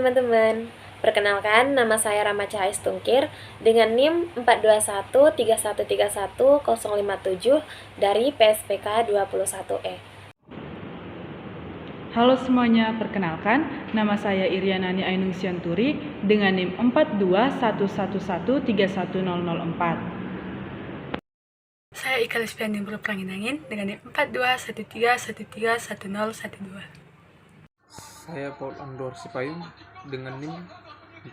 teman-teman, perkenalkan nama saya Rama Cahaya Stungkir dengan NIM 42131311057 dari PSPK 21E. Halo semuanya, perkenalkan nama saya Irianani Ainung Sianturi dengan NIM 42111313004. Saya Ika Lispiani Berperangin-angin dengan NIM 42131311012. Saya Paul Andor Sipayung dengan NIM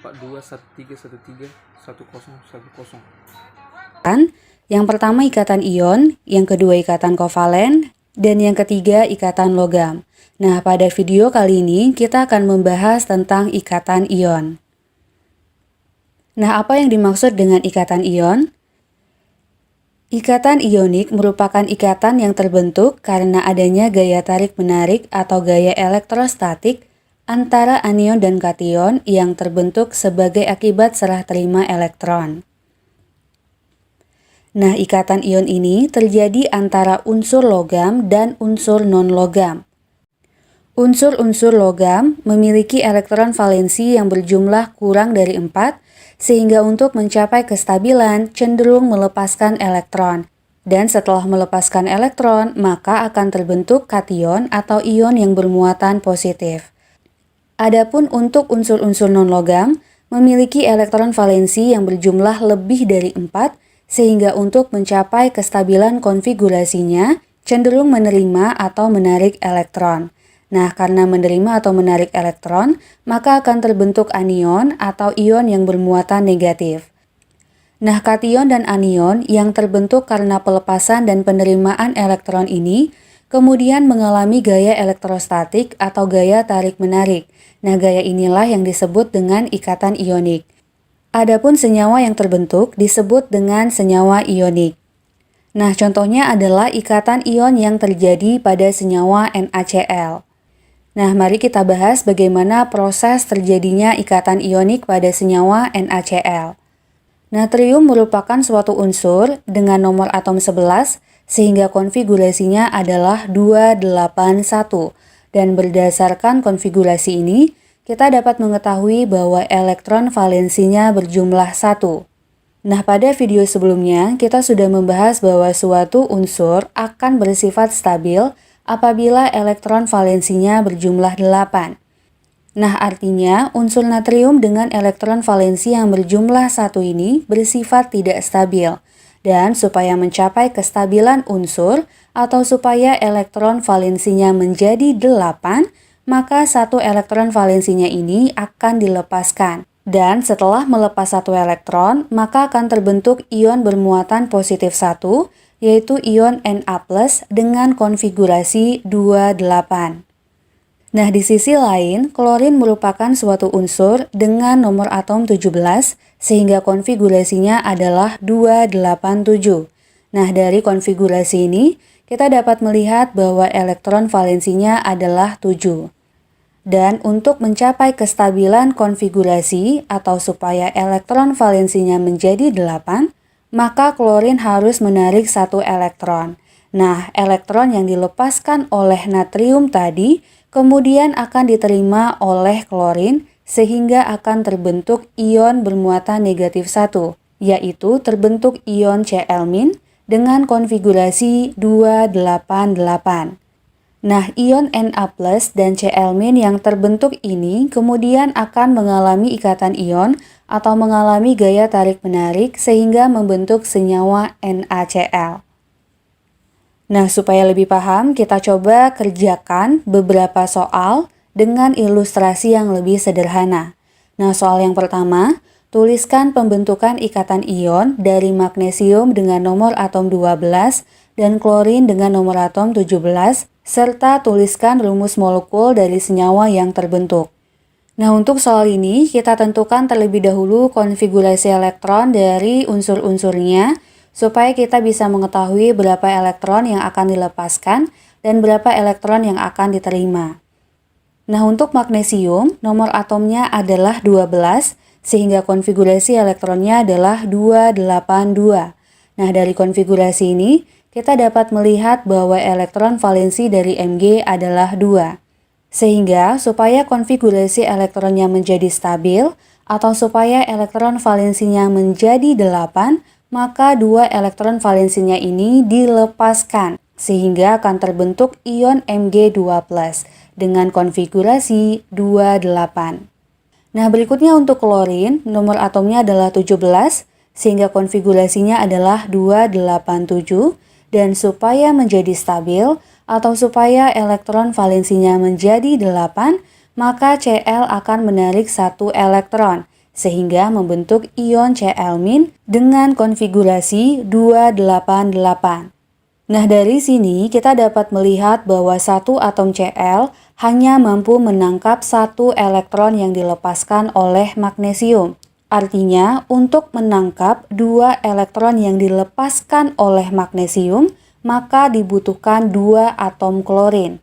42131111010. Yang pertama ikatan ion, yang kedua ikatan kovalen, dan yang ketiga ikatan logam. Nah, pada video kali ini kita akan membahas tentang ikatan ion. Nah, apa yang dimaksud dengan ikatan ion? Ikatan ionik merupakan ikatan yang terbentuk karena adanya gaya tarik-menarik atau gaya elektrostatik antara anion dan kation yang terbentuk sebagai akibat serah terima elektron. Nah, ikatan ion ini terjadi antara unsur logam dan unsur non-logam. Unsur-unsur logam memiliki elektron valensi yang berjumlah kurang dari 4, sehingga untuk mencapai kestabilan cenderung melepaskan elektron. Dan setelah melepaskan elektron, maka akan terbentuk kation atau ion yang bermuatan positif. Adapun untuk unsur-unsur non-logam, memiliki elektron valensi yang berjumlah lebih dari 4, sehingga untuk mencapai kestabilan konfigurasinya cenderung menerima atau menarik elektron. Nah, karena menerima atau menarik elektron, maka akan terbentuk anion atau ion yang bermuatan negatif. Nah, kation dan anion yang terbentuk karena pelepasan dan penerimaan elektron ini kemudian mengalami gaya elektrostatik atau gaya tarik-menarik. Nah, gaya inilah yang disebut dengan ikatan ionik. Adapun senyawa yang terbentuk disebut dengan senyawa ionik. Nah, contohnya adalah ikatan ion yang terjadi pada senyawa NaCl. Nah, mari kita bahas bagaimana proses terjadinya ikatan ionik pada senyawa NaCl. Natrium merupakan suatu unsur dengan nomor atom 11, sehingga konfigurasinya adalah 281. Dan berdasarkan konfigurasi ini, kita dapat mengetahui bahwa elektron valensinya berjumlah 1. Nah, pada video sebelumnya, kita sudah membahas bahwa suatu unsur akan bersifat stabil apabila elektron valensinya berjumlah 8. Nah, artinya unsur natrium dengan elektron valensi yang berjumlah 1 ini bersifat tidak stabil. Dan supaya mencapai kestabilan unsur atau supaya elektron valensinya menjadi 8, maka satu elektron valensinya ini akan dilepaskan. Dan setelah melepas satu elektron, maka akan terbentuk ion bermuatan positif 1, yaitu ion Na+ dengan konfigurasi 28. Nah, di sisi lain, klorin merupakan suatu unsur dengan nomor atom 17, sehingga konfigurasinya adalah 287. Nah, dari konfigurasi ini, kita dapat melihat bahwa elektron valensinya adalah 7. Dan untuk mencapai kestabilan konfigurasi atau supaya elektron valensinya menjadi 8, maka klorin harus menarik satu elektron. Nah, elektron yang dilepaskan oleh natrium tadi kemudian akan diterima oleh klorin sehingga akan terbentuk ion bermuatan negatif 1, yaitu terbentuk ion Cl- dengan konfigurasi 288. Nah, ion Na+ dan Cl- yang terbentuk ini kemudian akan mengalami ikatan ion atau mengalami gaya tarik-menarik sehingga membentuk senyawa NaCl. Nah, supaya lebih paham, kita coba kerjakan beberapa soal dengan ilustrasi yang lebih sederhana. Nah, soal yang pertama, tuliskan pembentukan ikatan ion dari magnesium dengan nomor atom 12 dan klorin dengan nomor atom 17, serta tuliskan rumus molekul dari senyawa yang terbentuk. Nah, untuk soal ini kita tentukan terlebih dahulu konfigurasi elektron dari unsur-unsurnya supaya kita bisa mengetahui berapa elektron yang akan dilepaskan dan berapa elektron yang akan diterima. Nah, untuk magnesium, nomor atomnya adalah 12, sehingga konfigurasi elektronnya adalah 282. Nah, dari konfigurasi ini, kita dapat melihat bahwa elektron valensi dari Mg adalah 2. Sehingga supaya konfigurasi elektronnya menjadi stabil atau supaya elektron valensinya menjadi 8, maka 2 elektron valensinya ini dilepaskan sehingga akan terbentuk ion Mg2+ dengan konfigurasi 28. Nah, berikutnya untuk klorin, nomor atomnya adalah 17 sehingga konfigurasinya adalah 287, dan supaya menjadi stabil atau supaya elektron valensinya menjadi 8, maka Cl akan menarik 1 elektron sehingga membentuk ion Cl- dengan konfigurasi 288. Nah, dari sini kita dapat melihat bahwa satu atom Cl hanya mampu menangkap 1 elektron yang dilepaskan oleh magnesium. Artinya, untuk menangkap 2 elektron yang dilepaskan oleh magnesium, maka dibutuhkan 2 atom klorin.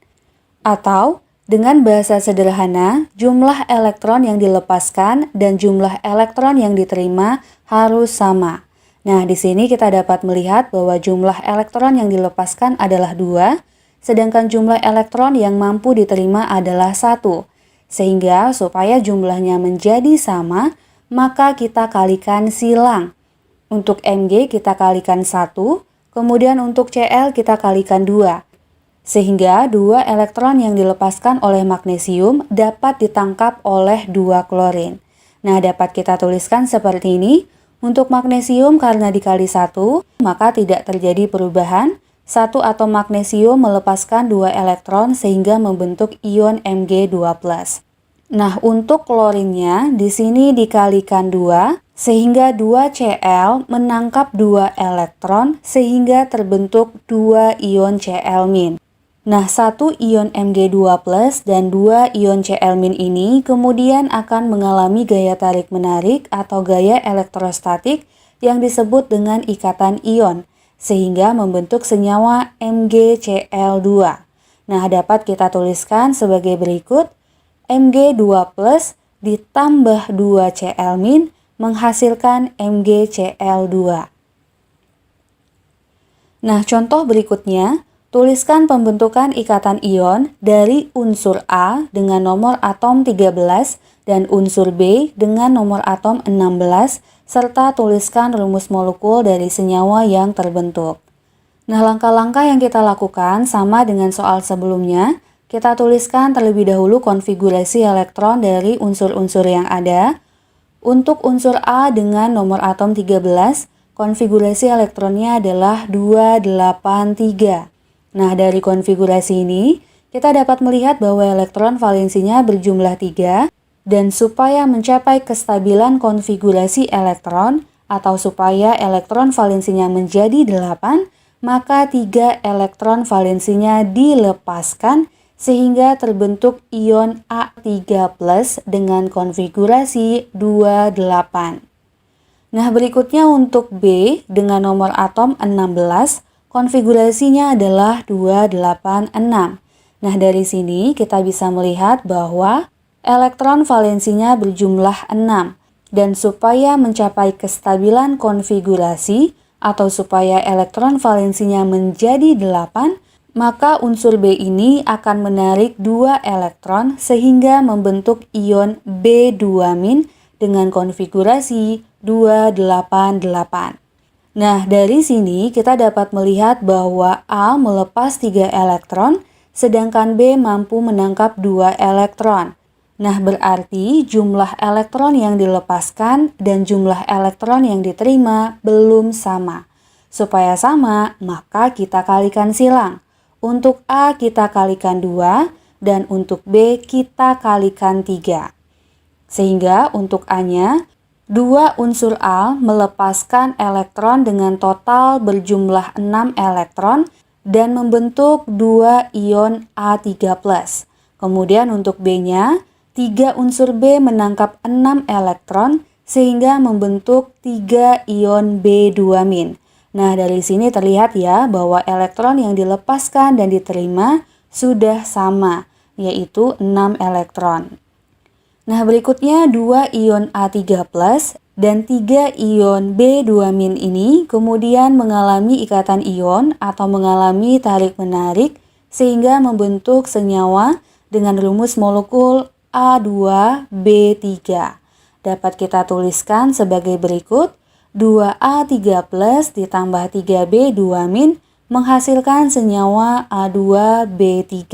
Atau, dengan bahasa sederhana, jumlah elektron yang dilepaskan dan jumlah elektron yang diterima harus sama. Nah, di sini kita dapat melihat bahwa jumlah elektron yang dilepaskan adalah 2, sedangkan jumlah elektron yang mampu diterima adalah 1. Sehingga supaya jumlahnya menjadi sama, maka kita kalikan silang. Untuk Mg kita kalikan 1, kemudian untuk Cl kita kalikan 2. Sehingga 2 elektron yang dilepaskan oleh magnesium dapat ditangkap oleh 2 klorin. Nah, dapat kita tuliskan seperti ini. Untuk magnesium karena dikali 1, maka tidak terjadi perubahan. 1 atom magnesium melepaskan 2 elektron sehingga membentuk ion Mg2+. Nah, untuk klorinnya di sini dikalikan 2 sehingga 2Cl menangkap 2 elektron sehingga terbentuk 2 ion Cl-. Nah, 1 ion Mg2+ dan 2 ion Cl- ini kemudian akan mengalami gaya tarik-menarik atau gaya elektrostatik yang disebut dengan ikatan ion, sehingga membentuk senyawa MgCl2. Nah, dapat kita tuliskan sebagai berikut, Mg2+ ditambah 2 Cl- menghasilkan MgCl2. Nah, contoh berikutnya, tuliskan pembentukan ikatan ion dari unsur A dengan nomor atom 13 dan unsur B dengan nomor atom 16, serta tuliskan rumus molekul dari senyawa yang terbentuk. Nah, langkah-langkah yang kita lakukan sama dengan soal sebelumnya. Kita tuliskan terlebih dahulu konfigurasi elektron dari unsur-unsur yang ada. Untuk unsur A dengan nomor atom 13, konfigurasi elektronnya adalah 283. Nah, dari konfigurasi ini, kita dapat melihat bahwa elektron valensinya berjumlah 3, dan supaya mencapai kestabilan konfigurasi elektron, atau supaya elektron valensinya menjadi 8, maka 3 elektron valensinya dilepaskan, sehingga terbentuk ion A3+ dengan konfigurasi 28. Nah, berikutnya untuk B dengan nomor atom 16, konfigurasinya adalah 286. Nah, dari sini kita bisa melihat bahwa elektron valensinya berjumlah 6. Dan supaya mencapai kestabilan konfigurasi atau supaya elektron valensinya menjadi 8, maka unsur B ini akan menarik 2 elektron sehingga membentuk ion B2- dengan konfigurasi 288. Nah, dari sini kita dapat melihat bahwa A melepas 3 elektron, sedangkan B mampu menangkap 2 elektron. Nah, berarti jumlah elektron yang dilepaskan dan jumlah elektron yang diterima belum sama. Supaya sama, maka kita kalikan silang. Untuk A kita kalikan 2, dan untuk B kita kalikan 3. Sehingga untuk A-nya, 2 unsur A melepaskan elektron dengan total berjumlah 6 elektron dan membentuk 2 ion A3+. Kemudian untuk B-nya, 3 unsur B menangkap 6 elektron sehingga membentuk 3 ion B2-. Nah, dari sini terlihat ya bahwa elektron yang dilepaskan dan diterima sudah sama, yaitu 6 elektron. Nah, berikutnya 2 ion A3+ dan 3 ion B2- ini kemudian mengalami ikatan ion atau mengalami tarik-menarik sehingga membentuk senyawa dengan rumus molekul A2B3. Dapat kita tuliskan sebagai berikut. 2A3+ ditambah 3B2- menghasilkan senyawa A2B3.